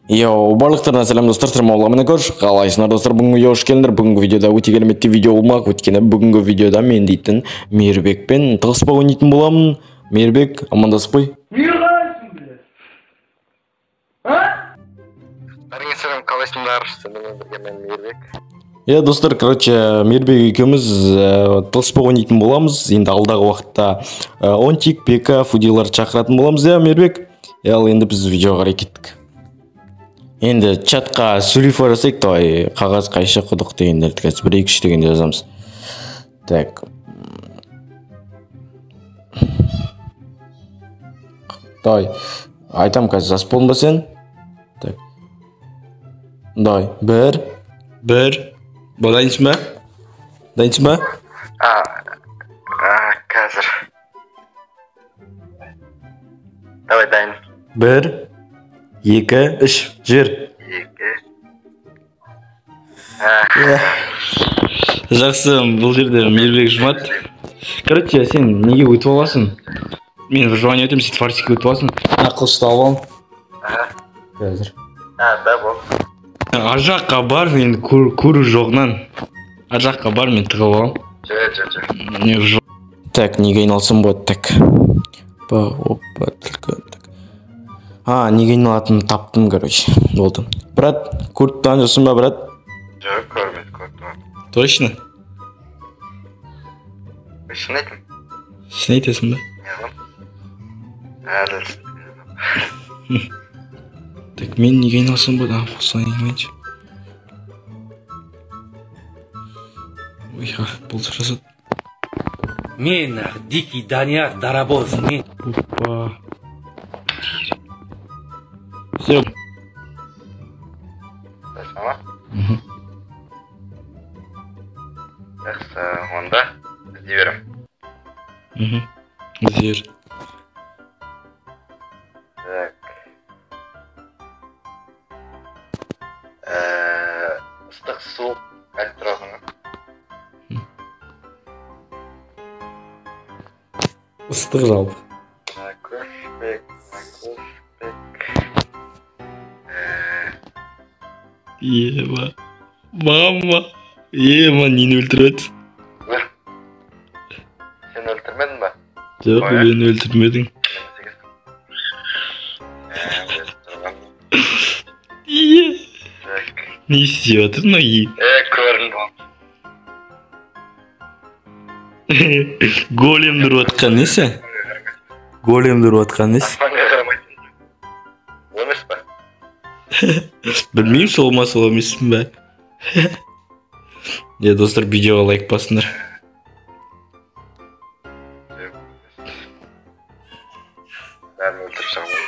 Йоу, барлықтарына сәлем достар, сәлем көріш, қалайсыңдар достар, бүгінгі видео хош келдіңдер. Бүгінгі видеода өте керемет видео болмақ, өйткені бүгінгі видеода мен дейтін Мейірбекпен тығыспа ойнайтын боламын. Мейірбек, амандасып қой. Мейірбек, сәлем, қалайсыңдар? Сенімен бірге мен Мейірбек. Достар, Мейірбек екеуміз тығыспа ойнайтын боламыз. Енді алдағы уақытта Онтик, ПК, Фудилар шақыратын боламыз, Мейірбек. Ал енді біз видеоға қарай кеттік. Енді чатқа сөйлеп барасайық, давай қағаз қайшы құдық дегендерді қазір 1-2-3 дегенде жазамыз. Так. Давай. Айтам қазір жазып болдың ба сен? Так. Давай. Бір. Дайынсың ба? Дайынсың ба? Қазір. Давай, дайын. 1, 2, 3, жер. 2. Жақсы, бұл жерде Мейірбек жұмат. Сен неге өтіп аласың? Мен выживание өтем, сен фарсике өтіп аласың. Қылышты алып алам. Қазір. Да, бол. Ар жаққа бар, мен көру жоғынан. Ар жаққа бар, мен тығып алам. Жүр. Так, неге айналсам болады, так. Опа, только так. Неге айналатынын таптым, короче. Болды. Брат, көріп тұрған жоқсың ба, брат? Жоқ, көрмеді. Точно? Шын айтым? Шын айтасың ба? Так, мен неге айналсам болады? Қосылайын айналайыншы. Ой, бұл жасады. Мен дикий Данияр Дарабоз. Опа. Все. Сама? Жақсы, онда іздей берем. Іздер. Так. Ыстық суық айтып тұрасың ба? Ыстық жалпы. Көшпек. Ема. Мама. Ема, нені өлтіреді? Сен өлтірмедің ба? Жоқ, мен өлтірмедің. Не істеп жатыр, көрінді. Голем тұрып атқан несі? Голем тұрып атқан несі? Аспанға қарамайтын. Емес па? Білмеймін, сол ма сол емеспін бе? Достар, видеоға лайк басыңдар. Бәрін өлтіріп шығамын.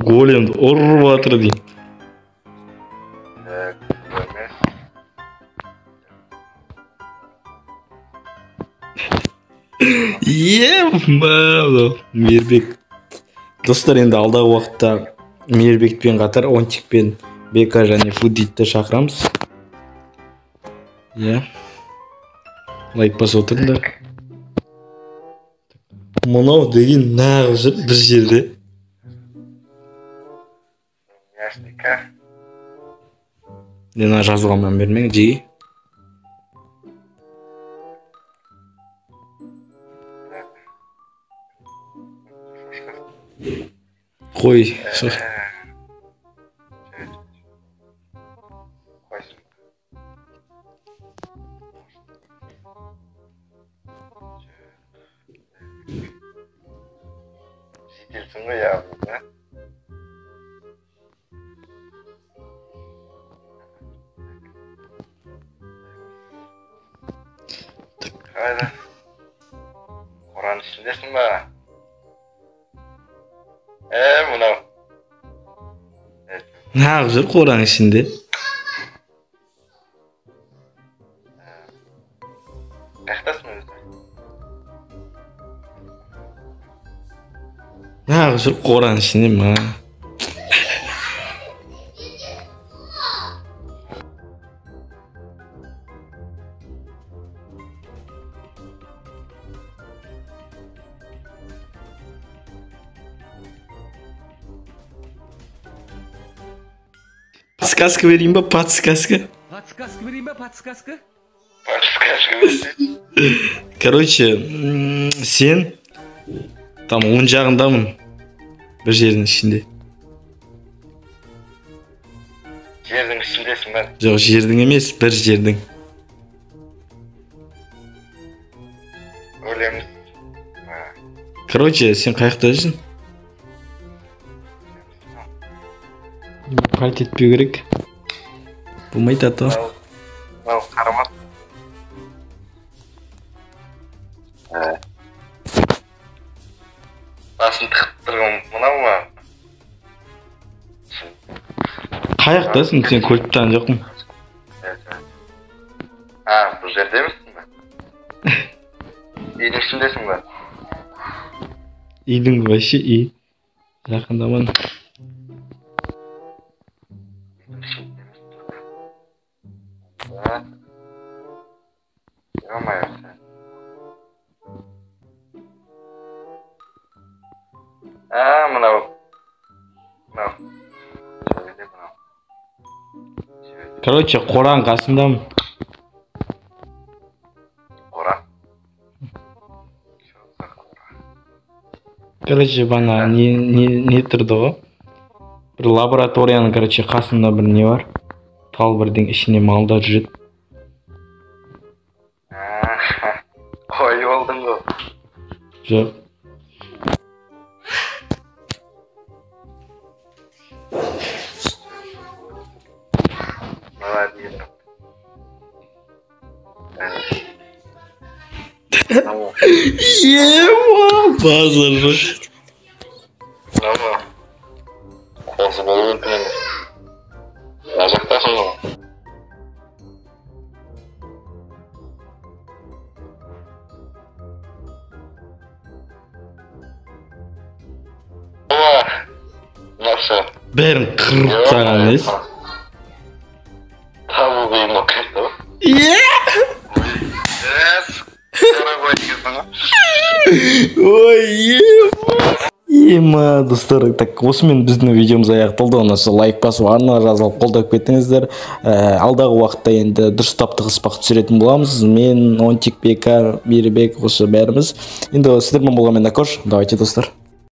Големді ұрып атыр дейін. Мейірбек. Достар, енді алдағы уақытта Мейірбекпен қатар Онтикпен, БК және Фудитті шақырамыз. Лайк басып отырыңдар. Мынау деген нағыз бір жерде. Ясника. Дена жазылғаннан бермең, жей. Қой. Жителсің ғой яғында. Қайда? Қораның ішіндесің ба? Мынау. Нағыз жүр қораның ішінде. Қаяқтасың өзі? Нағыз жүр қораның ішінде ма? Подсказка берейін ба? Подсказка. Подсказка берейін ба, подсказка? Короче, сен там оң жағындамын. Bir жердің ішінде. Жердің ішіндесің бе? Жоқ, жердің емес, бір жердің. Өлеміз. Короче, сен қаяқта жүрсің? Қалт етпеу керек. Болмайды ата. Мынау қарамат. Басын тықып тұрған мынау ма? Қаяқтасың, сен көріп тұрған жоқпын. Бұл жерде емессің бе? Үйдің ішіндесің бе? Үйдің вообще үй. Жақындаман. Мынау. Короче, қораң қасындамын. Қора? Короче, бана не тұрды ғой? Bir лабораторияның, короче, қасында бір не бар? Тал бірдің ішіне малдар жүреді. Ой, олдың ғой. Жоқ. Ема, базар. Қолсы болу мүмкін емес. Жақтасың ғой. Нәрсе? Бәрін қырып таған емес. Табу бейім оқиды. Ой, ема, достар, так, осымен біздің видеомыз аяқталды. Онысы лайк басып, арна жазылып қолдап кеттіңіздер. Алдағы уақытта енді дұрыстап тығыспақ түсіретін боламыз. Мен, Онтик, Бека, Мейірбек, осы бәріміз. Енді сіздермен болғанмен накош. Давайте, достар.